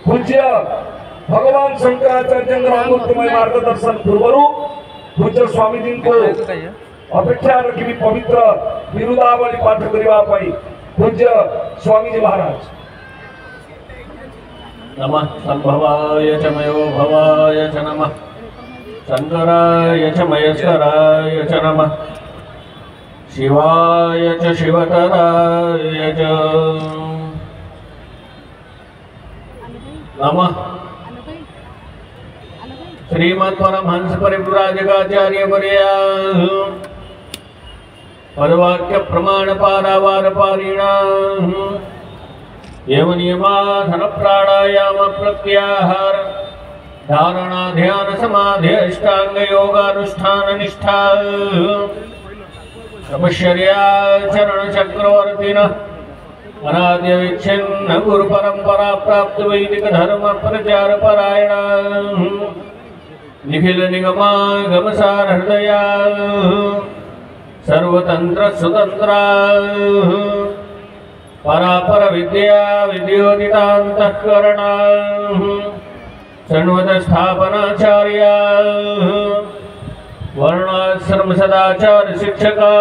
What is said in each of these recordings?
पूज्य भगवान शंकराचार्य अमृतमय मार्गदर्शन पूर्व पूज्य स्वामी जी को अपेक्षा रखी पवित्र बिरुदावली पाठ करने पूज्य स्वामी जी महाराज। नमः संभवाय च मयो भवाय च नमः शंकराय च मयस्कराय च नमः शिवाय च शिवतराय च नमः श्रीमद् परमहंस परिव्राजकाचार्य वर्याः पदवाक्य प्रमाण पारावार पारिणा एव नियमाधन प्राणायाम प्रत्याहार धारणा ध्यान समाधि अष्टांग योगानुष्ठान निष्ठा तपश्चर्या चरण चक्रवर्तिन अनाद्य विच्छिन्न गुरु परंपरा प्राप्त वैदिक धर्म प्रचार परायण निखिल निगमागम सार हृदया सर्वतंत्र स्वतंत्रा परापर विद्या विद्योदितान्तःकरणा षण्वत स्थापनाचार्या वर्णाश्रम सदाचार शिक्षका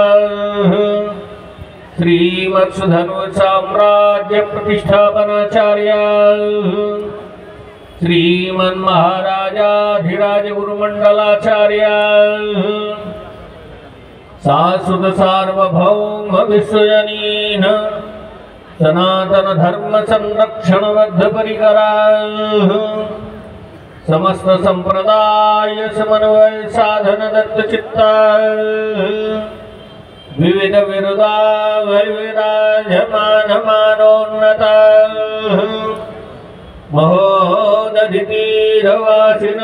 श्रीमत्सुधनु साम्राज्य प्रतिष्ठापनाचार्या श्रीमन्महाराजाधिराज गुरुमंडलाचार्या शाश्वत सार्वभौम विश्वजनीन सनातन धर्म संरक्षण बद्ध परिकरा समस्त संप्रदाय समन्वय साधन दत्त चित्ता विविध विरुदा विराजमान मानोन्नता महोदधितीरवासिन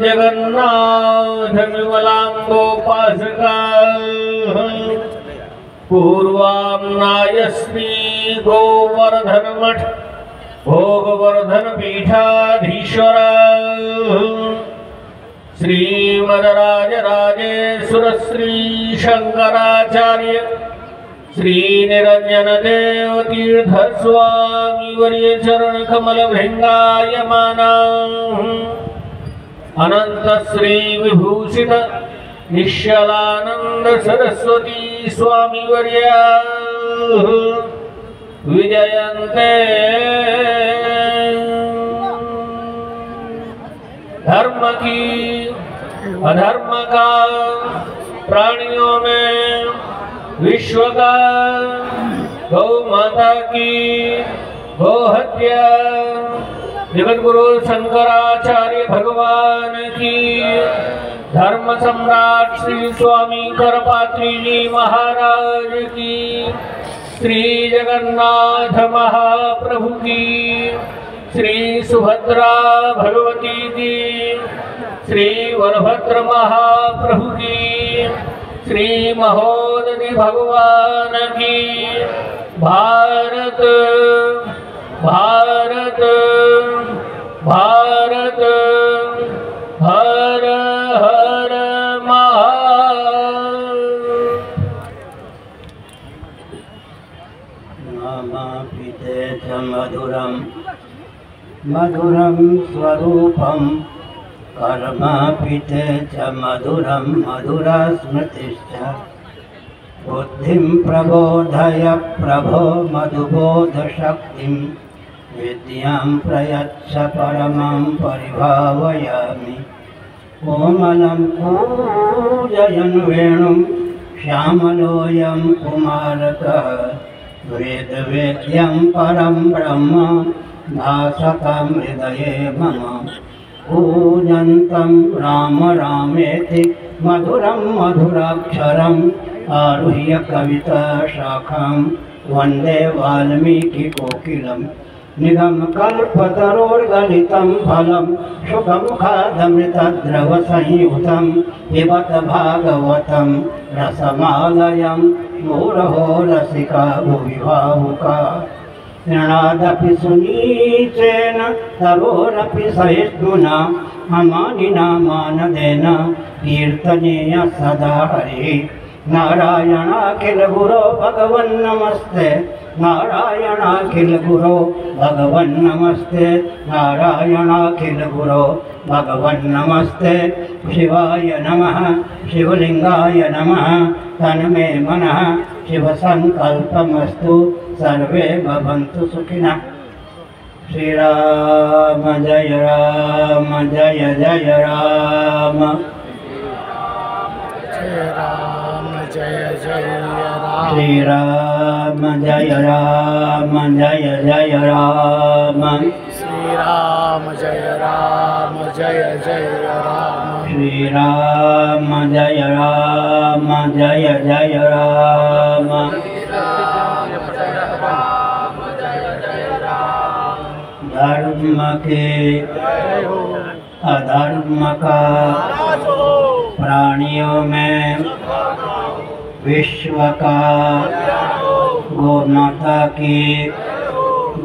श्रीमज्जगन्नाथ विमलाम्बोपासका पूर्वाम्नायश्री गोवर्धन मठ भोगवर्धन पीठाधीश्वरा श्रीमद्राजराजेश्वर श्री शंकराचार्य श्री निरंजन देव तीर्थ स्वामी वर्य चरण कमल भृंगायमाना अनंत श्री विभूषित निश्चलानंद सरस्वती स्वामी वर्य विजयन्ते धर्म की अधर्म का प्राणियों में विश्व का गौ माता की गौ हत्या जगत गुरु शंकराचार्य भगवान की धर्म सम्राट श्री स्वामी करपात्री जी महाराज की श्री जगन्नाथ महाप्रभु की श्री सुभद्रा भगवती की श्री बलभद्र महाप्रभु की श्री महोदधि भगवान की भारत भारत भारत हर हर नामापिते च मधुरं मधुरं स्वरूपं कर्मापिते च मधुरं मधुरा स्मृतिश्च बुद्धिं प्रबोधय प्रभो मधुबोधशक्तिं विद्यां प्रयच्छ परमां परिभावयामि कोमलं पूजयन् वेणुं श्यामलोऽयं कुमारकः वेदवेद्यं परं ब्रह्म भासतं हृदये मम पूजन्तं राम रामेति मधुरं मधुराक्षरम् आरुह्य कविता शाखां वन्दे वाल्मीकिकोकिलं निगमकल्पतरोर्गलितं फलं शुकमुखादमृतद्रवसंयुतं पिबत भागवतं रसमालयं मुहुरहो रसिका भुवि भावुका नृणादपि सुनीचेन तरोरपि सहिष्णुना अमानिना मानदेन कीर्तनीय सदा हरिः नारायणाखिल गुरो भगवन् नमस्ते नारायणाखिल गुरो भगवन् नमस्ते नारायणाखिल गुरो भगवन् नमस्ते शिवाय नमः शिवलिंगाय नमः तन्मे मनः शिव संकल्पमस्तु सर्वे भवन्तु सुखिनः। श्री राम जय राम जय जय राम जय राम जय जय राम श्री राम जय राम जय जय राम श्री राम जय राम जय जय राम श्री राम जय राम जय जय राम धर्म के अधर्म का प्राणियों में विश्व का गोमाता की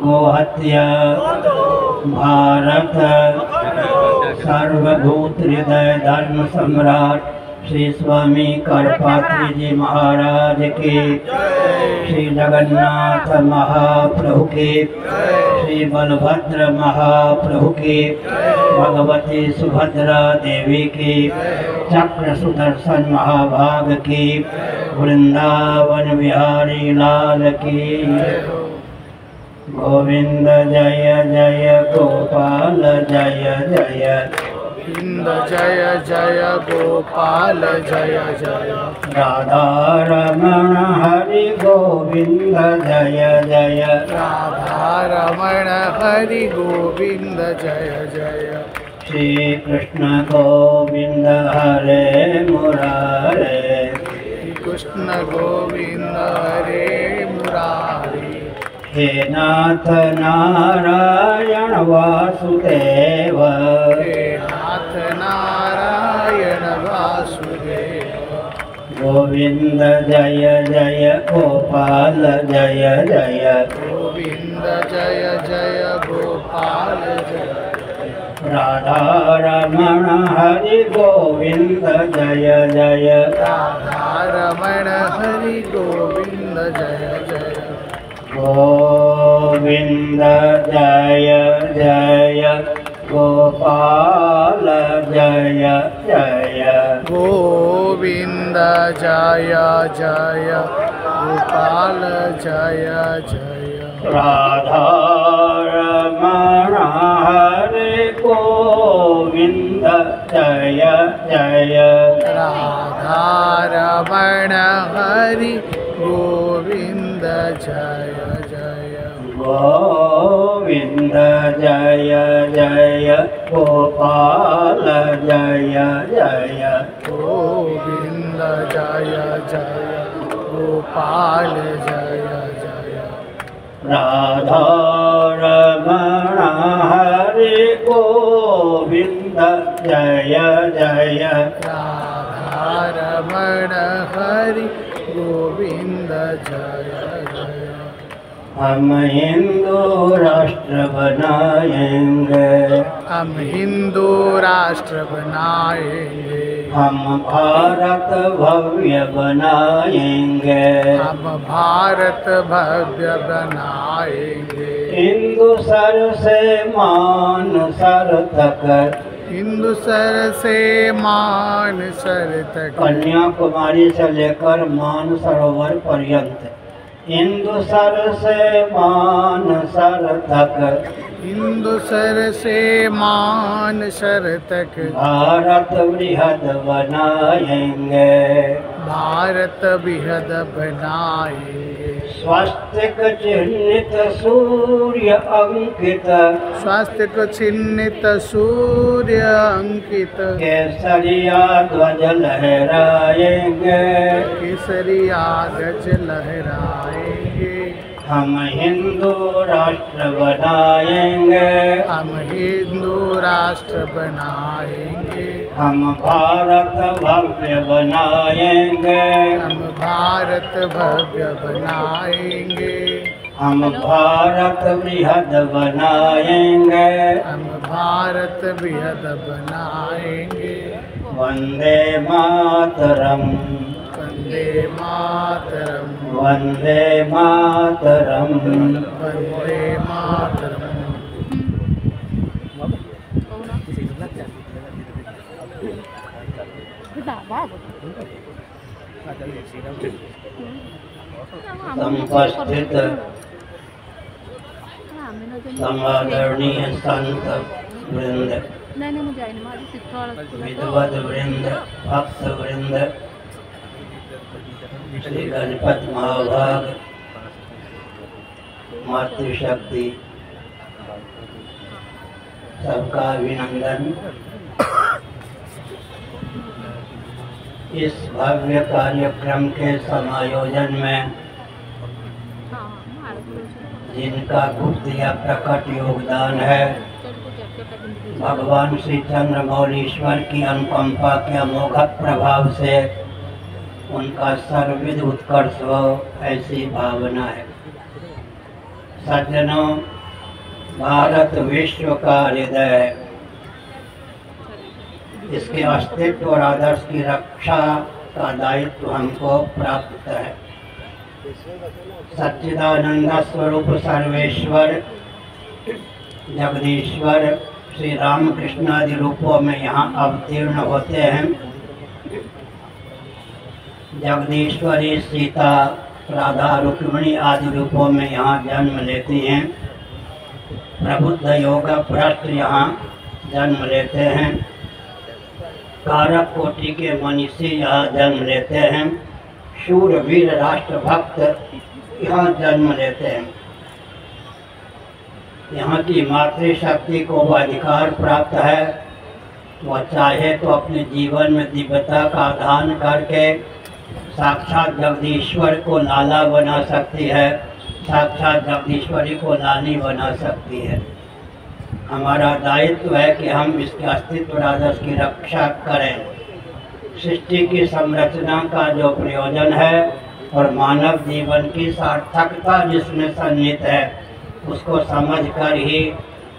गोहत्या भारत सर्वभूत हृदय धर्म सम्राट श्री स्वामी करपात्री जी महाराज की श्री जगन्नाथ महाप्रभु की श्री बलभद्र महाप्रभु की भगवती सुभद्रा देवी की चक्र सुदर्शन महाभाग की वृंदावन बिहारी लाल की गोविंद जय जय गोपाल जय जय गोविंद जय जय गोपाल जय जय राधा रमण हरि गोविंद जय जय राधा रमण हरि गोविंद जय जय श्री कृष्ण गोविंद हरे मुरारे कृष्ण गोविंद हरे मुरारी हे नाथ नारायण वासुदेव हे नाथ नारायण वासुदेव गोविंद जय जय गोपाल जय जय गोविंद जय जय गोपाल जय राधा रमण हरि गोविंद जय जय राधा रमण हरि गोविंद जय जय गोविंद जय जय गोपाल जय जय गोविंद जय जय गोपाल जय जय राधा रमण हरे गोविंद जय जय राधा रमण हरि गोविंद जय जय गोविंद जय जय गोपाल जय जय गोविंद जय जय गोपाल जय जय राधा रमण हरे गोविंद जय जय राधा रमण हरि गोविंद जय जय हम हिंदू राष्ट्र बनाएंगे हम हिंदू राष्ट्र बनाएंगे हम भारत भव्य बनाएंगे हम भारत भव्य बनाएंगे हिंदू सर से मान सर तक हिंदू सर से मान सर तक कन्याकुमारी से लेकर मान सरोवर पर्यंत हिंदू सर से मान सर तक हिंदू सर से मान सर तक भारत बृहद बनाएंगे भारत बृहद बनाएंगे स्वास्तिक चिन्हित सूर्य अंकित स्वास्थ्य को चिन्हित सूर्य अंकित केसरिया ध्वज लहराएंगे केसरिया ध्वज लहराएंगे हम हिंदू राष्ट्र बनाएंगे हम हिंदू राष्ट्र बनाएंगे हम भारत भव्य बनाएंगे हम भारत भव्य बनाएंगे हम भारत बृहद बनाएंगे हम भारत बृहद बनाएंगे वंदे मातरम वन्दे मातरम् वन्दे मातरम् वन्दे मातरम्। समुपस्थित समादरणीय संत वृंद, विद्वद वृंद, भक्त वृंद, श्री गणपत महाभाग, मातृशक्ति, सबका अभिनंदन। इस भव्य कार्यक्रम के समायोजन में जिनका गुप्त या प्रकट योगदान है, भगवान श्री चंद्रमौलीश्वर की अनुकंपा के अमोघ प्रभाव से उनका सर्वविध उत्कर्ष हो, ऐसी भावना है। सज्जनों, भारत विश्व का हृदय है। इसके अस्तित्व और आदर्श की रक्षा का दायित्व हमको प्राप्त है। सच्चिदानंद स्वरूप सर्वेश्वर जगदीश्वर श्री रामकृष्ण आदि रूपों में यहाँ अवतीर्ण होते हैं। जगदीश्वरी सीता, राधा, रुक्मिणी आदि रूपों में यहाँ जन्म लेती हैं। प्रबुद्ध योग भ्रष्ट यहाँ जन्म लेते हैं। कारक कोटि के मनीषी यहाँ जन्म लेते हैं। शूरवीर राष्ट्रभक्त यहाँ जन्म लेते हैं। यहाँ की मातृशक्ति को वह अधिकार प्राप्त है, वह चाहे तो अपने जीवन में दिव्यता का दान करके साक्षात जगदीश्वर को लाला बना सकती है, साक्षात जगदीश्वरी को लाली बना सकती है। हमारा दायित्व है कि हम इसके अस्तित्व और आदर्श की रक्षा करें। सृष्टि की संरचना का जो प्रयोजन है और मानव जीवन की सार्थकता जिसमें सन्निहित है, उसको समझकर ही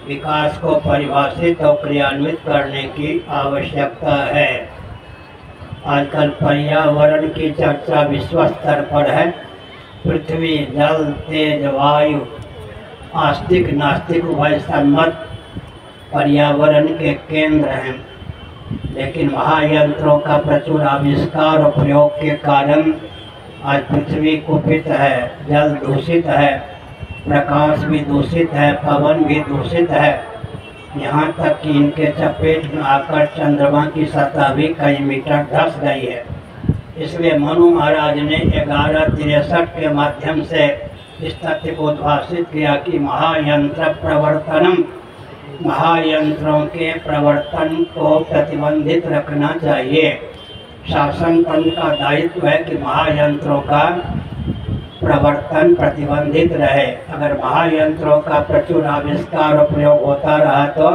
विकास को परिभाषित और क्रियान्वित करने की आवश्यकता है। आजकल पर्यावरण की चर्चा विश्व स्तर पर है। पृथ्वी, जल, तेज, वायु, आस्तिक नास्तिक उभय सम्मत पर्यावरण के केंद्र हैं। लेकिन महायंत्रों का प्रचुर आविष्कार और प्रयोग के कारण आज पृथ्वी कुपित है, जल दूषित है, प्रकाश भी दूषित है, पवन भी दूषित है। यहाँ तक कि इनके चपेट में आकर चंद्रमा की सतह भी कई मीटर धंस गई है। इसलिए मनु महाराज ने 1163 के माध्यम से इस तथ्य को उद्भाषित किया कि महायंत्र प्रवर्तनम, महायंत्रों के प्रवर्तन को प्रतिबंधित रखना चाहिए। शासन तंत्र का दायित्व है कि महायंत्रों का प्रवर्तन प्रतिबंधित रहे। अगर महायंत्रों का प्रचुर आविष्कार और प्रयोग होता रहा तो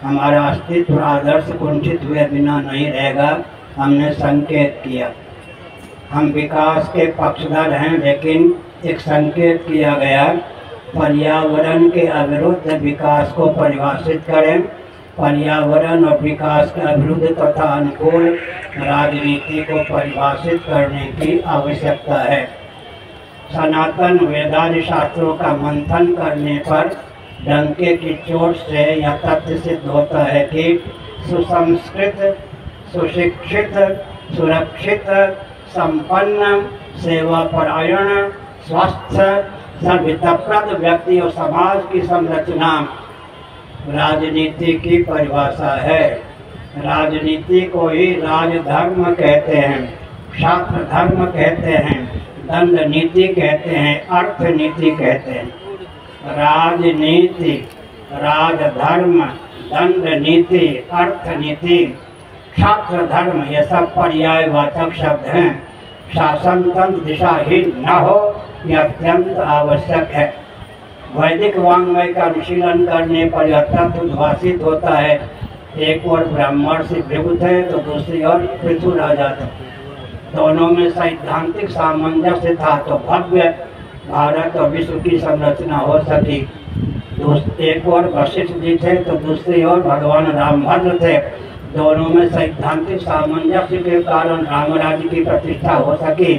हमारा अस्तित्व आदर्श कुंठित हुए बिना नहीं रहेगा। हमने संकेत किया, हम विकास के पक्षधर हैं, लेकिन एक संकेत किया गया पर्यावरण के अविरुद्ध विकास को परिभाषित करें। पर्यावरण और विकास के अविरुद्ध तथा अनुकूल राजनीति को परिभाषित करने की आवश्यकता है। सनातन वेदांत शास्त्रों का मंथन करने पर डंके की चोट से यह तथ्य सिद्ध होता है कि सुसंस्कृत, सुशिक्षित, सुरक्षित, संपन्न, सेवापरायण, स्वस्थ, सर्वहितप्रद व्यक्ति और समाज की संरचना राजनीति की परिभाषा है। राजनीति को ही राजधर्म कहते हैं, शास्त्र धर्म कहते हैं, दंड नीति कहते हैं, अर्थ नीति कहते हैं। राजनीति, राजधर्म, दंड नीति, अर्थ नीति, शास्त्र धर्म, ये सब पर्यायवाचक शब्द हैं। शासन तंत्र दिशाहीन न हो, यह अत्यंत आवश्यक है। वैदिक वाङ्मय का अनुशीलन करने पर यह तत्व उद्भाषित होता है। एक ओर ब्राह्मण से भृगु थे तो दूसरी ओर पृथुराजा थे। दोनों में सैद्धांतिक सामंजस्य था तो भव्य भारत और विश्व की संरचना हो सकी। एक ओर वशिष्ठ जी थे तो दूसरी ओर भगवान रामभद्र थे। दोनों में सैद्धांतिक सामंजस्य के कारण राम राज्य की प्रतिष्ठा हो सकी।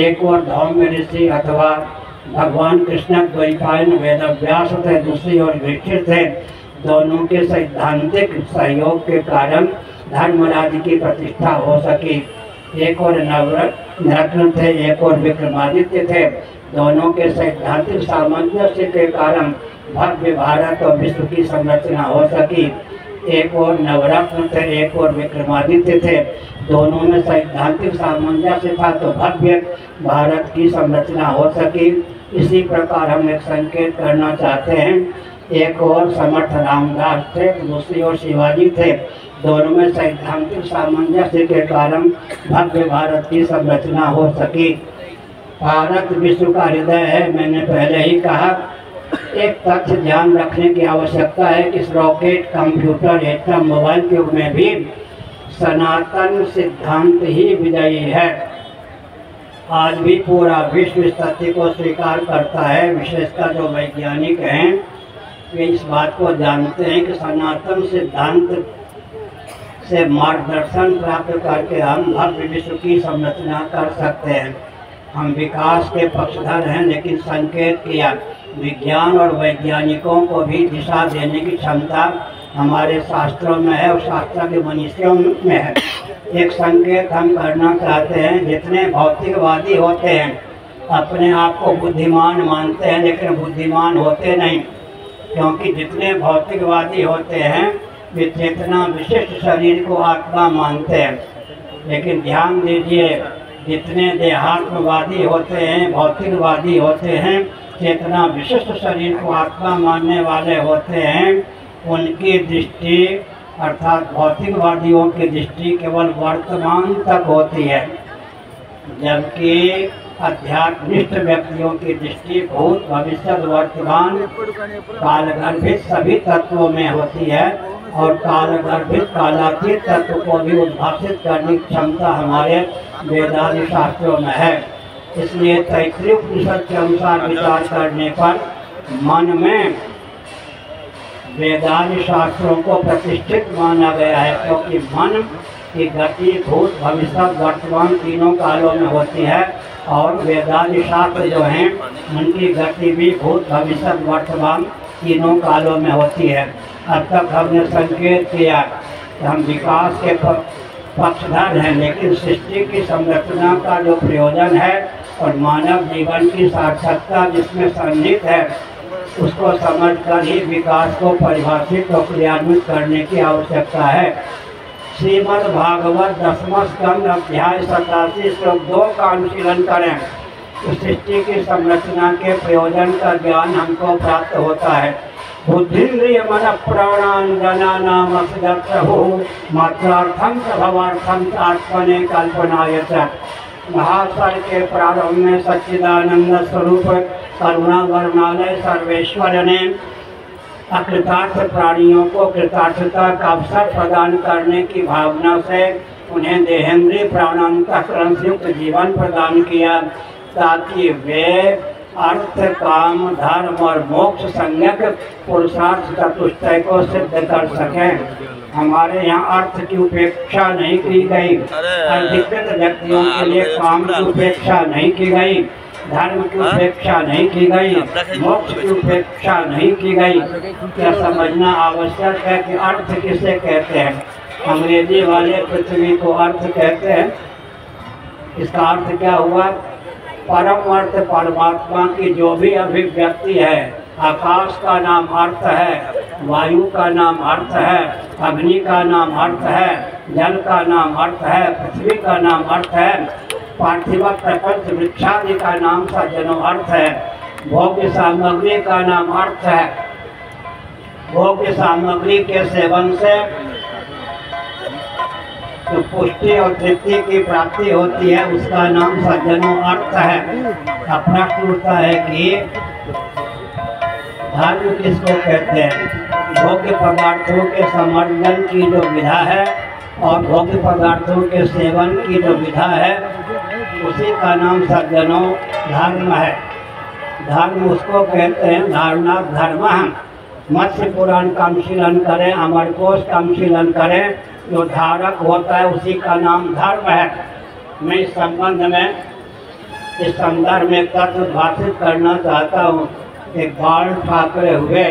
एक और धौम्य ऋषि अथवा भगवान कृष्ण द्वैपायन वेदव्यास थे, दूसरी ओर युधिष्ठिर थे। दोनों के सैद्धांतिक सहयोग के कारण धर्मराज की प्रतिष्ठा हो सकी। एक और नवरत्न थे, एक और विक्रमादित्य थे। दोनों के सैद्धांतिक सामंजस्य के कारण भव्य भारत और विश्व की संरचना हो सकी। एक और नवरत्न थे, एक और विक्रमादित्य थे। दोनों में सैद्धांतिक सामंजस्य था तो भव्य भारत की संरचना हो सकी। इसी प्रकार हम एक संकेत करना चाहते हैं। एक और समर्थ रामदास थे, दूसरी ओर शिवाजी थे। दोनों में सैद्धांतिक सामंजस्य के कारण भव्य भारत की संरचना हो सकी। भारत विश्व का हृदय है, मैंने पहले ही कहा। एक तथ्य ध्यान रखने की आवश्यकता है कि इस रॉकेट, कंप्यूटर, एटम, मोबाइल के युग में भी सनातन सिद्धांत ही विजयी है। आज भी पूरा विश्व इस तथ्य को स्वीकार करता है। विशेषकर जो वैज्ञानिक हैं वे इस बात को जानते हैं कि सनातन सिद्धांत से मार्गदर्शन प्राप्त करके हम भव्य विश्व की संरचना कर सकते हैं। हम विकास के पक्षधर हैं, लेकिन संकेत किया विज्ञान और वैज्ञानिकों को भी दिशा देने की क्षमता हमारे शास्त्रों में है और शास्त्र के मनुष्यों में है। एक संकेत हम करना चाहते हैं। जितने भौतिकवादी होते हैं अपने आप को बुद्धिमान मानते हैं, लेकिन बुद्धिमान होते नहीं, क्योंकि जितने भौतिकवादी होते हैं वे चेतना विशिष्ट शरीर को आत्मा मानते हैं। लेकिन ध्यान दीजिए, जितने देहात्मवादी होते हैं, भौतिकवादी होते हैं, चेतना विशिष्ट शरीर को आत्मा मानने वाले होते हैं, उनकी दृष्टि अर्थात भौतिकवादियों की दृष्टि केवल वर्तमान तक होती है, जबकि आध्यात्मिक व्यक्तियों की दृष्टि भूत, भविष्य, वर्तमान, कालगर्भित सभी तत्वों में होती है। और कालगर्भित कालातीत तत्व को भी उद्भाषित करने की क्षमता हमारे वेदांत शास्त्रों में है। इसलिए तैत्तिरीय उपनिषद के अनुसार विचार करने पर मन में वेदांत शास्त्रों को प्रतिष्ठित माना गया है, क्योंकि मन की गति भूत, भविष्य, वर्तमान तीनों कालों में होती है। और वेदांत शास्त्र जो हैं उनकी गति भी भूत, भविष्य, वर्तमान तीनों कालों में होती है। अब तक हमने संकेत किया कि हम विकास के पक्षधर हैं, लेकिन सृष्टि की संरचना का जो प्रयोजन है और मानव जीवन की सार्थकता जिसमें सन्निहित है, उसको समझकर ही विकास को परिभाषित और क्रियान्वित करने की आवश्यकता है। श्रीमद् भागवत 10वां स्कंद अध्याय 87 श्लोक 2 का अनुशीलन करें तो सृष्टि की संरचना के प्रयोजन का ज्ञान हमको प्राप्त होता है। बुद्धिन्द्रिय मन प्राणांगनानाम मात्रार्थम च भवार्थम च आत्मने कल्पनाय च। महासार के प्रारंभ में सच्चिदानंद स्वरूप करुणा वर्णालय सर्वेश्वर ने अकृतार्थ प्राणियों को कृतार्थता का अवसर प्रदान करने की भावना से उन्हें देहेंद्रीय प्राणांतःकरण से युक्त जीवन प्रदान किया, ताकि वे अर्थ, काम, धर्म और मोक्ष संज्ञक पुरुषार्थ चतुष्टय को सिद्ध कर सकें। हमारे यहाँ अर्थ की उपेक्षा नहीं की गई, अधिकृत व्यक्तियों के लिए काम की उपेक्षा नहीं की गई, धर्म की उपेक्षा नहीं की गई, मोक्ष की उपेक्षा नहीं की गई। क्या समझना आवश्यक है कि अर्थ किसे कहते हैं। अंग्रेजी वाले पृथ्वी को अर्थ कहते हैं। इसका अर्थ क्या हुआ? परम अर्थ परमात्मा की जो भी अभिव्यक्ति है। आकाश का नाम अर्थ है, वायु का नाम अर्थ है, अग्नि का नाम अर्थ है, जल का नाम अर्थ है, पृथ्वी का नाम अर्थ है, पार्थिव प्रपंच वृक्षादि का नाम सज्जनों अर्थ है, भोग्य सामग्री का नाम अर्थ है। भोग्य सामग्री के सेवन से जो पुष्टि और तृप्ति की प्राप्ति होती है उसका नाम सज्जनों अर्थ है। अब प्रश्न उठता है कि धर्म किसको कहते हैं। भोग्य पदार्थों के समर्पण की जो विधा है और भोग्य पदार्थों के सेवन की जो विधा है उसी का नाम सज्जनों धर्म है। धर्म उसको कहते हैं धारणा धर्म। मत्स्य पुराण का अनुशीलन करें, अमरकोश का अनुशीलन करें। जो धारक होता है उसी का नाम धर्म है। मैं इस संबंध में, इस संदर्भ में तत्व भाषित करना चाहता हूँ। एक बाल ठाकरे हुए,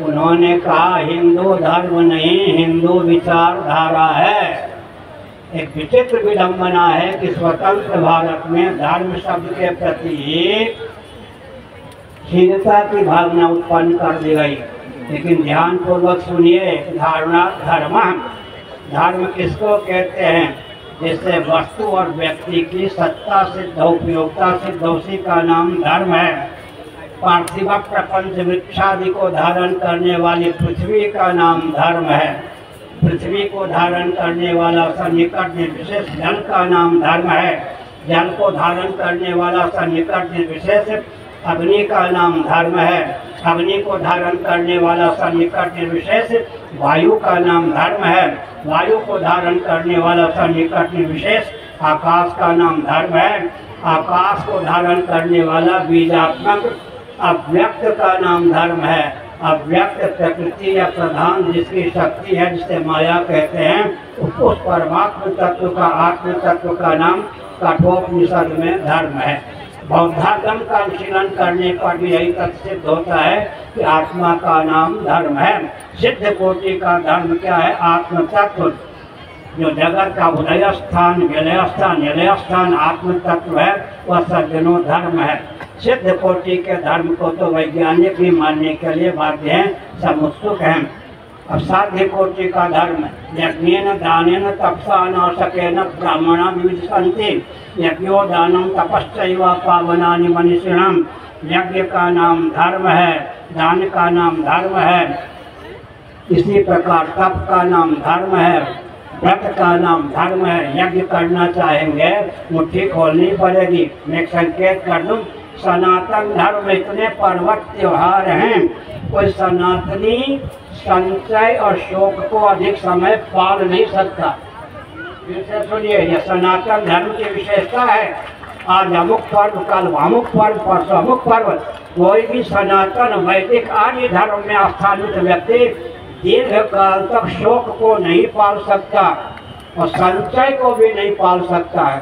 उन्होंने कहा हिंदू धर्म नहीं, हिंदू विचारधारा है। एक विचित्र विडंबना है कि स्वतंत्र भारत में धर्म शब्द के प्रति हीनता की भावना उत्पन्न कर दी गई। लेकिन ध्यान पूर्वक सुनिए, धारणा धर्म किसको कहते हैं? जिससे वस्तु और व्यक्ति की सत्ता सिद्ध उपयोगिता सिद्ध, उसी का नाम धर्म है। पार्थिव प्रपंच वृक्षादि को धारण करने वाली पृथ्वी का नाम धर्म है। पृथ्वी को धारण करने वाला सन्निकट निर्विशेष जल का नाम धर्म है। जल को धारण करने वाला सन्निकट निर्विशेष अग्नि का नाम धर्म है। अग्नि को धारण करने वाला सन्निकट निर्विशेष वायु का नाम धर्म है। वायु को धारण करने वाला सन्निकट निर्विशेष आकाश का नाम धर्म है। आकाश को धारण करने वाला बीजात्मक अव्यक्त का नाम धर्म है। अव्यक्त प्रकृति या प्रधान जिसकी शक्ति है, जिसे माया कहते हैं, उस परमात्म तत्व का, आत्म तत्व का नाम कठोपनिषद में धर्म है। बौद्धागम का अनुशीलन करने पर भी यही तथ्य सिद्ध होता है कि आत्मा का नाम धर्म है। सिद्ध कोटि का धर्म क्या है? आत्म तत्व, जो जगत का उदय स्थान, विलय स्थान, निलय स्थान आत्म तत्व है, वह सज्जनों धर्म है। सिद्ध कोटि के धर्म को तो वैज्ञानिक भी मानने के लिए बाध्य हैं, सब उत्सुक हैं। अब साध्य कोटि का धर्म, यज्ञेन दानेन तपसा नाशकेन ब्राह्मणा विविधन्ति, यज्ञो दानम तपश्चैव पावनानि मनीषिणाम। यज्ञ का नाम धर्म है, दान का नाम धर्म है। इसी प्रकार तप का नाम धर्म है, व्रत का नाम धर्म है। यज्ञ करना चाहेंगे मुट्ठी खोलनी पड़ेगी। मैं एक संकेत कर दूं, सनातन धर्म में इतने पर्वत त्योहार हैं, कोई सनातनी संचय और शोक को अधिक समय पाल नहीं सकता। फिर से सुनिए, यह सनातन धर्म की विशेषता है। आज अमुक पर्व, कल अमुक पर्व, परसों अमुक पर्व। कोई भी सनातन वैदिक आदि धर्म में आस्थानित व्यक्ति दीर्घ काल तक शोक को नहीं पाल सकता और संचय को भी नहीं पाल सकता है।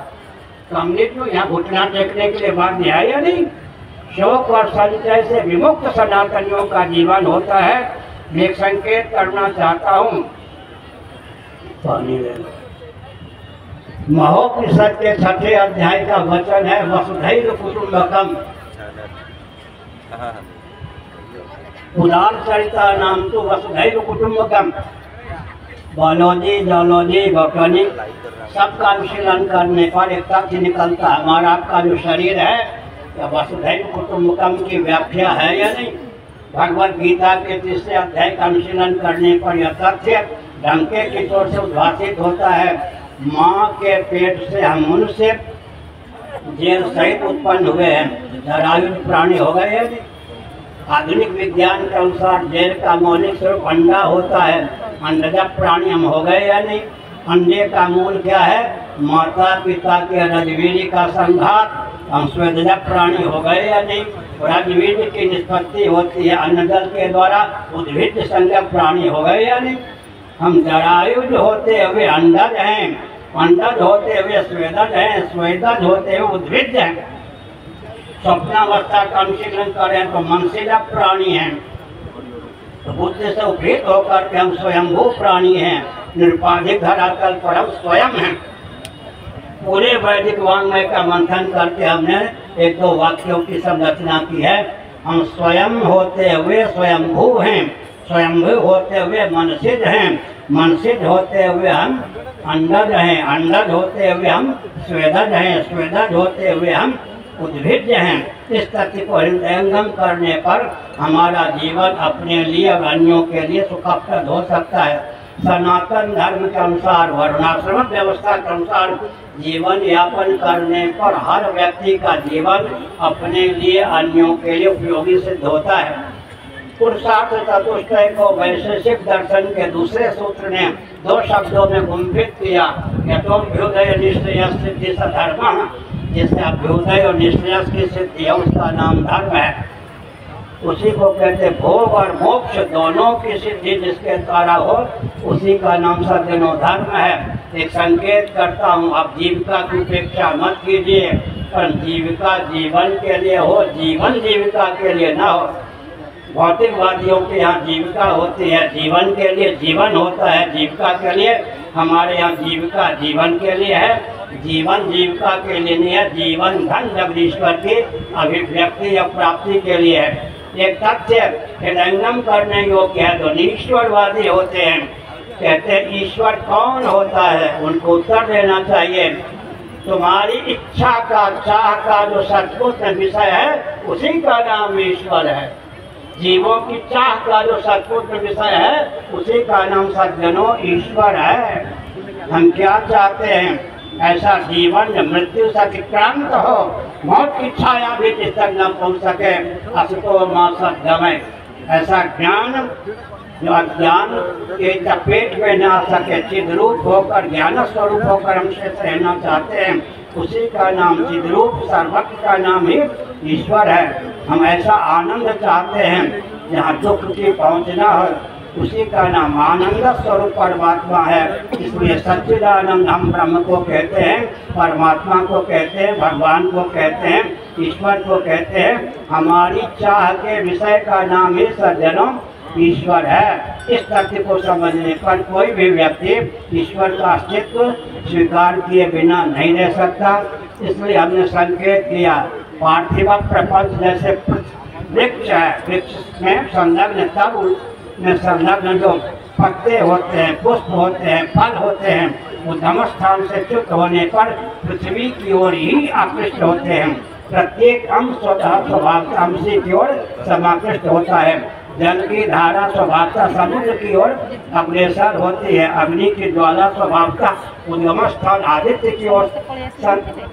कम्युनिस्ट को यहाँ घुटना टेकने के लिए बात नहीं है या नहीं? शोक और संचय से विमुक्त सनातनियों का जीवन होता है। मैं एक संकेत करना चाहता हूँ, पानी ले लो। महोपनिषद के 6ठे अध्याय का वचन है, वसुधैव कुटुम्बकम उदार चरिता नाम तो वसुधैव कुटुम्बकम। बायोलॉजी, जियोलॉजी, बॉटनी सबका अनुशीलन करने पर एक तथ्य निकलता है, हमारा आपका जो शरीर है या वसुधैव कुटुम्बकम की व्याख्या है या नहीं? भगवद गीता के 3रे अध्याय का अनुशीलन करने पर यह तथ्य डंके की तौर से उद्भाषित होता है। माँ के पेट से हम मनुष्य जेल सहित उत्पन्न हुए हैं, जरायुज प्राणी हो गए हैं। आधुनिक विज्ञान के अनुसार जेल का मौलिक स्वरूप अंडा होता है, अंडज प्राणी हम हो गए या नहीं? अंडे का मूल क्या है? माता पिता के रजवीर्य का संघात, हम स्वेदज प्राणी हो गए या नहीं? रजवीर्य की निष्पत्ति होती है अन्नजल के द्वारा, उद्भिद संज्ञक प्राणी हो गए या नहीं? हम जरायुज होते हुए अंडज हैं, अंडज होते हुए स्वेदज हैं, स्वेदज होते हुए उद्भिद हैं। स्वप्नावस्था का अनुशीलन करें तो मनशील प्राणी हैं, तो बुद्धि से उपहित होकर के हम स्वयंभू प्राणी हैं, निरुपाधिक धरातल पर हम स्वयं हैं। पूरे वैदिक वाङ्मय का मंथन करके हमने 1-2 वाक्यों की संरचना की है। हम स्वयं होते हुए स्वयंभू हैं, स्वयंभू होते हुए मनसिद्ध हैं, मनसिद्ध होते हुए हम अंडज हैं, अंडज होते हुए हम स्वेदज हैं, स्वेदज होते हुए हम उद्भिद हैं। इस तथ्य को हृदयंगम करने पर हमारा जीवन अपने लिए और अन्यों के लिए सुखप्रद हो सकता है। सनातन धर्म के अनुसार, वर्णाश्रम व्यवस्था के अनुसार जीवन यापन करने पर हर व्यक्ति का जीवन अपने लिए, अन्यों के लिए उपयोगी सिद्ध होता है। पुरुषार्थ चतुष्टय को वैशेषिक दर्शन के दूसरे सूत्र ने 2 शब्दों में गुंफित किया, यतोभ्युदय निश्चय सिद्धि सधर्म, जिससे अभ्युदय और निश्चय की सिद्धि है उसका नाम धर्म है। उसी को कहते भोग और मोक्ष दोनों की सिद्धि जिसके द्वारा हो उसी का नाम सज्जनों धर्म है। एक संकेत करता हूँ, आप जीविका की उपेक्षा मत कीजिए, पर जीविका जीवन के लिए हो, जीवन जीविका के लिए ना हो। भौतिकवादियों के यहाँ जीविका होती है जीवन के लिए, जीवन होता है जीविका के लिए। हमारे यहाँ जीविका जीवन के लिए है, जीवन जीविका के लिए नहीं है। जीवन धन जगदीश्वर की अभिव्यक्ति या प्राप्ति के लिए है। एक तथ्य हृदयंगम करने योग्य है। तो ईश्वरवादी होते हैं, कहते हैं ईश्वर कौन होता है, उनको उत्तर देना चाहिए तुम्हारी इच्छा का, चाह का जो सचमुच विषय है उसी का नाम ईश्वर है। जीवों की चाह का जो सचमुच विषय है उसी का नाम सज्जनों ईश्वर है। हम क्या चाहते हैं, ऐसा जीवन मृत्यु से अतिक्रांत हो, मौत की छाया भी जिस तक न पहुँच सके, असतो मा सद्गमय। ऐसा ज्ञान जो अज्ञान के चपेट में न आ सके, चिद्रूप होकर ज्ञान स्वरूप होकर हमसे रहना चाहते हैं, उसी का नाम चिद्रूप सर्वज्ञ का नाम ही ईश्वर है। हम ऐसा आनंद चाहते हैं जहाँ दुख की पहुँचना हो, उसी का नाम आनंद स्वरूप परमात्मा है। इसलिए सच्चिदानंद हम ब्रह्म को कहते हैं, परमात्मा को कहते हैं, भगवान को कहते हैं, ईश्वर को कहते हैं। हमारी चाह के विषय का नाम ही सज्जनों ईश्वर है। इस तथ्य को समझने पर कोई भी व्यक्ति ईश्वर का अस्तित्व स्वीकार किए बिना नहीं रह सकता। इसलिए हमने संकेत किया, पार्थिव प्रपंच जैसे वृक्ष है, वृक्ष में संलग्न तब में संलग्न जो पत्ते होते हैं, पुष्प होते हैं, फल होते हैं, उद्गम स्थान से च्युत होने पर पृथ्वी की ओर ही आकृष्ट होते हैं। प्रत्येक अंश स्वतः स्वभाव अंशी की ओर समाकृष्ट होता है। जल की धारा स्वभावता समुद्र की ओर अग्रसर होती है। अग्नि की ज्वाला स्वभावता उद्गम स्थान आदित्य की ओर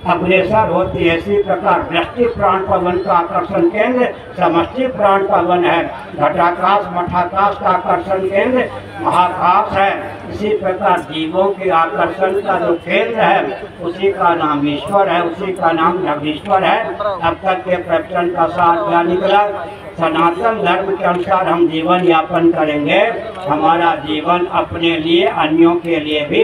अग्रसर होती है। इसी प्रकार वृष्टि प्राण पवन का आकर्षण केंद्र समष्टि प्राण पवन है। घटाकाश मठाकाश का आकर्षण केंद्र महाकाश है। इसी प्रकार जीवों के आकर्षण का जो केंद्र है उसी का नाम ईश्वर है, उसी का नाम जगदीश्वर है। अब तक के प्रवचन का सार क्या निकला, सनातन धर्म के अनुसार हम जीवन यापन करेंगे, हमारा जीवन अपने लिए अन्यों के लिए भी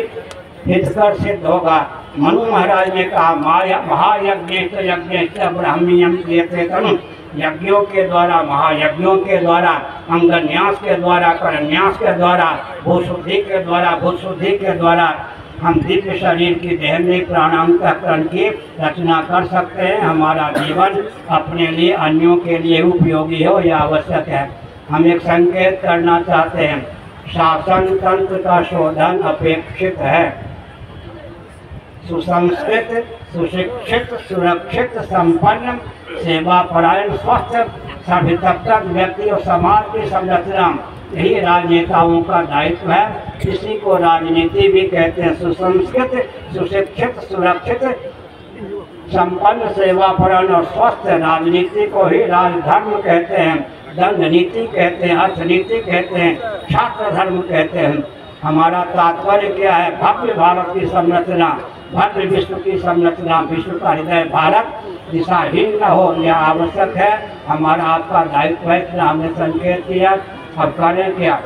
हितकर सिद्ध होगा। मनु महाराज ने कहा, माया महायज्ञ यज्ञ ब्राह्मण्यम क्रियते तनु, यज्ञों के द्वारा, महायज्ञों के द्वारा, अंगन्यास के द्वारा, करन्यास के द्वारा, भूशुद्धि के द्वारा, भूशुद्धि के द्वारा हम दिव्य शरीर की देहनी प्राणांतकरण की रचना कर सकते हैं। हमारा जीवन अपने लिए अन्यों के लिए उपयोगी हो यह आवश्यक है। हम एक संकेत करना चाहते हैं, शासन तंत्र का शोधन अपेक्षित है। सुसंस्कृत, सुशिक्षित, सुरक्षित, संपन्न, सेवापरायण, स्वस्थ, सभी तक व्यक्ति और समाज की संरचना यही राजनेताओं का दायित्व है। इसी को राजनीति भी कहते हैं। सुसंस्कृत, सुशिक्षित, सुरक्षित, संपन्न, सेवापरायण और स्वस्थ राजनीति को ही राजधर्म कहते हैं, दंड नीति कहते हैं, अर्थनीति कहते हैं, छात्र धर्म कहते हैं। हमारा तात्पर्य क्या है, भव्य भारत की संरचना, भव्य विश्व की संरचना, विश्व का हृदय भारत दिशाहीन न हो यह आवश्यक है। हमारा आपका दायित्व है, इसलिए हमने संकेत किया। अब करें क्या,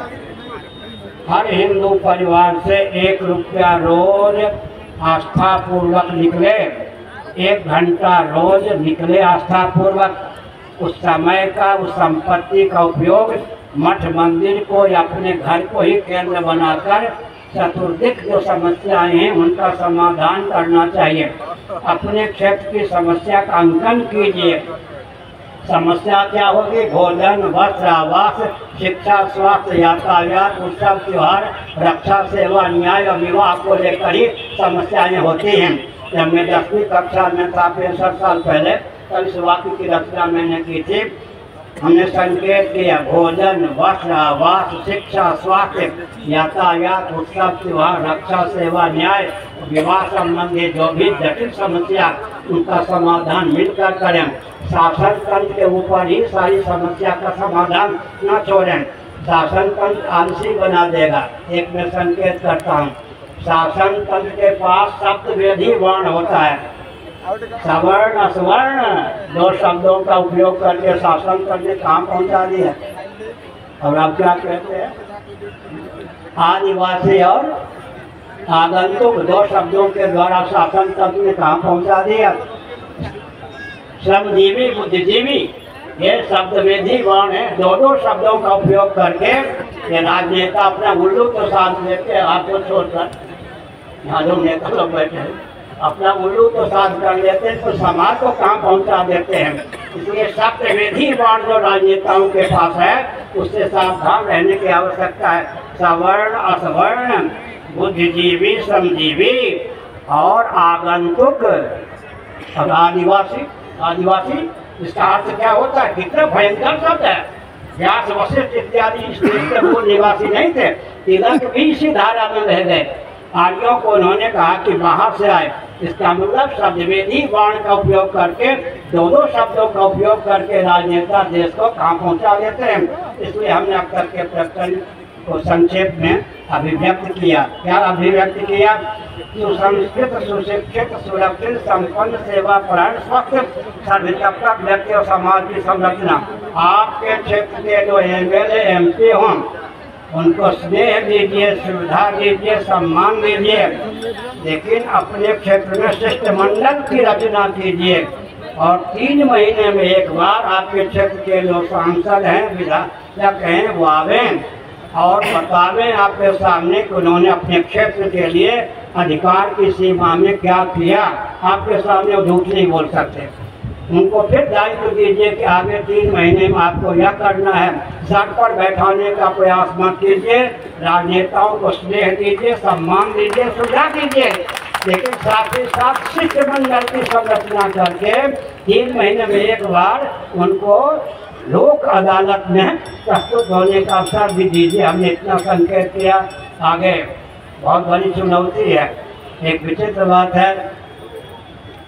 हर हिंदू परिवार से 1 रुपया रोज आस्था पूर्वक निकले, 1 घंटा रोज निकले आस्था पूर्वक। उस समय का, उस संपत्ति का उपयोग मठ मंदिर को या अपने घर को ही केंद्र बनाकर चतुर्दिक जो समस्याएं हैं उनका समाधान करना चाहिए। अपने क्षेत्र की समस्या का अंकन कीजिए। समस्या क्या होगी, भोजन, वस्त्र, आवास, शिक्षा, स्वास्थ्य, यातायात, उत्सव, त्योहार, रक्षा, सेवा, न्याय और विवाह को लेकर ही समस्याएं होती हैं। जब मैं 10वीं कक्षा में था 65 साल पहले, तब इस वाक्य की रचना मैंने की थी। हमने संकेत किया, भोजन, वस्त्र, आवास, शिक्षा, स्वास्थ्य, यातायात, उत्सव, त्योहार, रक्षा, सेवा, न्याय, विवाह संबंधी जो भी जटिल समस्या उनका समाधान मिलकर करें। शासन तंत्र के ऊपर ही सारी समस्या का समाधान न छोड़ें। शासन तंत्र आलसी बना देगा। एक मैं संकेत करता हूँ, शासन तंत्र के पास सप्तवेदी वर्ण होता है। सवर्ण असवर्ण दो शब्दों का उपयोग करके शासन करने कहाँ पहुंचा दिया। और आप क्या कहते हैं, आदिवासी और आगंतुक दो शब्दों के द्वारा शासन तक ने कहाँ पहुंचा दिया। श्रमजीवी बुद्धिजीवी ये शब्द विधि वर्ण है, दो शब्दों का उपयोग करके ये राजनेता अपना उल्लू तो साथ लेते हैं, आपको छोड़कर यहाँ जो नेता लोग बैठे हैं अपना उल्लू तो साथ कर लेते हैं, तो समाज को कहाँ पहुंचा देते हैं। इसलिए शब्द विधि वर्ण जो राजनेताओं के पास है उससे सावधान रहने की आवश्यकता है। सवर्ण असवर्ण बुद्धिजीवी श्रमजीवी और आगंतुक और आदिवासी। आदिवासी इसका अर्थ क्या होता है, कितना भयंकर शब्द है। व्यास वशिष्ठ इत्यादि इस देश के मूल निवासी नहीं थे, तिलक भी इसी धारा में रह गए। आर्यों को उन्होंने कहा कि बाहर से आए, इसका मतलब शब्दवेदी वर्ण का उपयोग करके दो शब्दों का उपयोग करके राजनेता देश को कहाँ पहुँचा देते हैं। इसलिए हमने अब तक के प्रकरण को संक्षेप में अभिव्यक्त किया। क्या अभिव्यक्त किया, सुसंस्कृत सुशिक्षित सुरक्षित संपन्न सेवा परायण स्वस्थ सर्वतक व्यक्ति और समाज की संरचना। आपके क्षेत्र के जो MLA MP हों उनको स्नेह दीजिए, सुविधा दीजिए, सम्मान दीजिए, लेकिन अपने क्षेत्र में शिष्टमंडल की रचना कीजिए। और 3 महीने में एक बार आपके क्षेत्र के लोग सांसद हैं, विधायक हैं, वो आवें और बतावें आपके सामने कि उन्होंने अपने क्षेत्र के लिए अधिकार की सीमा में क्या किया। आपके सामने वो झूठ नहीं बोल सकते। उनको फिर दायित्व दीजिए कि आगे 3 महीने में आपको यह करना है। सर पर बैठाने का प्रयास मत कीजिए। राजनेताओं को स्नेह दीजिए, सम्मान दीजिए, सुविधा दीजिए, लेकिन साथ ही साथ शिष्टमंडल की संरचना करके 3 महीने में एक बार उनको लोक अदालत में प्रस्तुत होने का अवसर भी दीजिए। हमने इतना संकेत किया। आगे बहुत बड़ी चुनौती है। एक विचित्र बात है,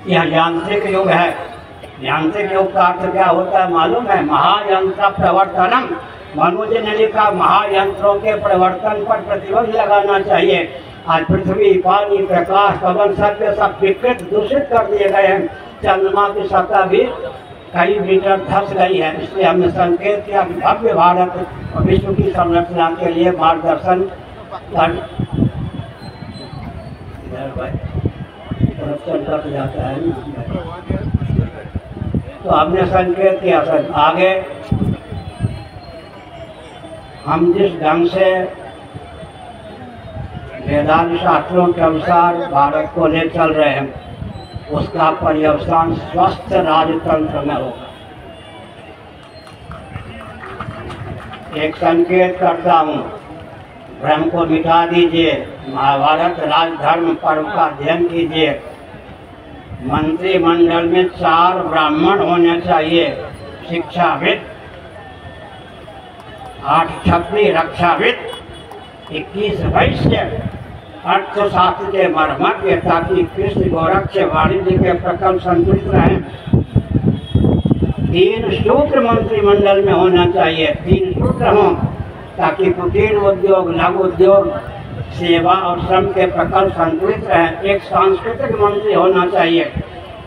यह यांत्रिक युग है। यांत्रिक युग का अर्थ क्या होता है मालूम है, महायंत्र प्रवर्तनम। मनु जी ने लिखा महायंत्रों के प्रवर्तन पर प्रतिबंध लगाना चाहिए। आज पृथ्वी, पानी, प्रकाश, पवन सब विकृत दूषित कर दिए गए हैं। चंद्रमा की सतह भी कई मीटर धस गई है। इसलिए हमने संकेत किया कि भव्य भारत और विश्व की संरचना के लिए मार्गदर्शन कर जाता है। तो हमने संकेत किया सर आगे हम जिस ढंग से वेदांत शास्त्रों के अनुसार भारत को ले चल रहे हैं उसका पर्यवसान स्वस्थ राजतंत्र में होगा। एक संकेत करता हूँ, भ्रम को मिटा दीजिए। महाभारत राजधर्म पर्व का अध्ययन कीजिए। मंत्रिमंडल में 4 ब्राह्मण होने चाहिए, शिक्षाविद, 8 क्षत्रिय रक्षाविद, 21 वैश्य, अर्थशास्त्र के मर्मज्ञ, ताकि कृषि गोरक्ष वाणिज्य के प्रकल्प संतुलित रहें। 3 शूद्र मंत्रिमंडल में होना चाहिए, 3 शूद्र हों ताकि कुटीर उद्योग, लघु उद्योग, सेवा और श्रम के प्रकल्प संतुलित रहें। एक सांस्कृतिक मंत्री होना चाहिए,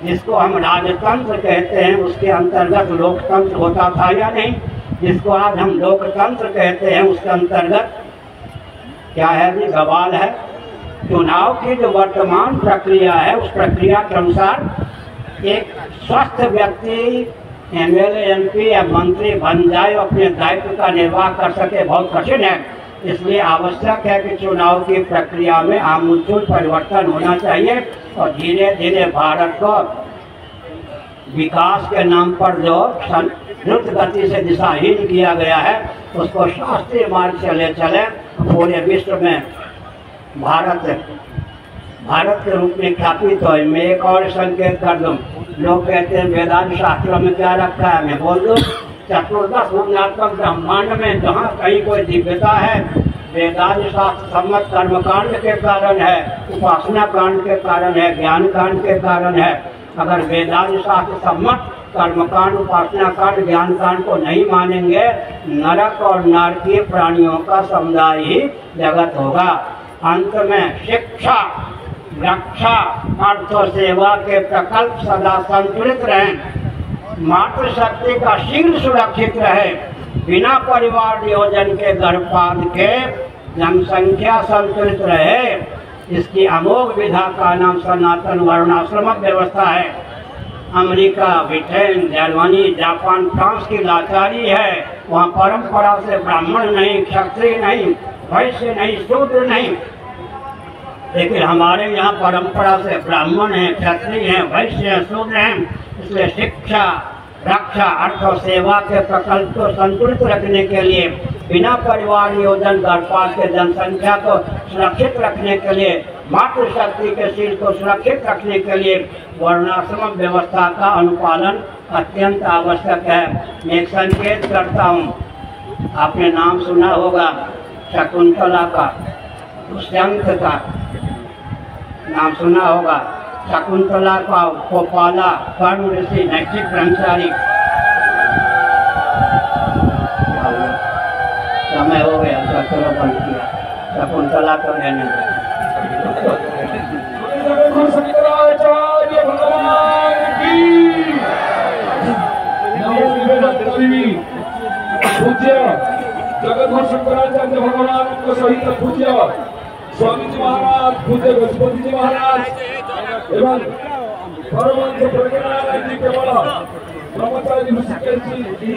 जिसको हम राजतंत्र कहते हैं। उसके अंतर्गत लोकतंत्र होता था या नहीं, जिसको आज हम लोकतंत्र कहते हैं उसके अंतर्गत क्या है जी, बवाल है। चुनाव की जो वर्तमान प्रक्रिया है उस प्रक्रिया के अनुसार एक स्वस्थ व्यक्ति MLA MP या मंत्री बन जाए, अपने दायित्व का निर्वाह कर सके, बहुत कठिन है। इसलिए आवश्यक है कि चुनाव की प्रक्रिया में आमूलचूल परिवर्तन होना चाहिए और धीरे धीरे भारत को विकास के नाम पर जो द्रुत गति से दिशाहीन किया गया है उसको शास्त्रीय मार्ग से ले चले। पूरे विश्व में भारत के रूप में ख्यापित हो। मैं एक और संकेत कर दूं, लोग कहते हैं वेदांत शास्त्रों में क्या रखा है, मैं बोल दूं चतुर्दश भुवनात्मक ब्रह्मांड में जहाँ कहीं कोई दिव्यता है वेदांत शास्त्र सम्मत कर्मकांड के कारण है, उपासना कांड के कारण है, ज्ञान कांड के कारण है। अगर वेदांत शास्त्र सम्मत कर्मकांड, उपासना कांड, ज्ञान कांड को नहीं मानेंगे, नरक और नारकीय प्राणियों का समुदाय ही जगत होगा। अंत में शिक्षा रक्षा अर्थ और सेवा के प्रकल्प सदा संतुलित रहें, मातृशक्ति का शील सुरक्षित रहे, बिना परिवार नियोजन के गर्भपात के जनसंख्या संतुलित रहे। इसकी अमोघ विधा का नाम सनातन वर्णाश्रम व्यवस्था है। America, Britain, Germany, Japan, France की लाचारी है, वहाँ परंपरा से ब्राह्मण नहीं, क्षत्रिय नहीं, वैश्य नहीं, शूद्र नहीं, लेकिन हमारे यहाँ परंपरा से ब्राह्मण हैं, क्षत्रिय हैं, वैश्य हैं, शूद्र हैं। इसलिए शिक्षा, रक्षा, अर्थ और सेवा के प्रकल्प को संतुलित रखने के लिए, बिना परिवार नियोजन गर्भपात के जनसंख्या को सुरक्षित रखने के लिए, मातृशक्ति के शील को सुरक्षित रखने के लिए वर्णाश्रम व्यवस्था का अनुपालन अत्यंत आवश्यक है। मैं एक संकेत करता हूँ, आपने नाम सुना होगा शकुंतला का, दुष्यंत का नाम सुना होगा। शकुंतला को पाला कर्ण ऋषि, नैतिक ब्रह्मचारी। समय हो गया, चलो बंद किया। शकुंतला को रहने दो। शंकराचार्य भगवान की पूज्य जगद्गुरु शंकराचार्य भगवान को सहित पूज्य स्वामी जी महाराज, पूज्य गजपति जी महाराज एवं परमहंस प्रज्ञानंद जी के बड़ा ब्रह्मचारी ऋषिकेश जी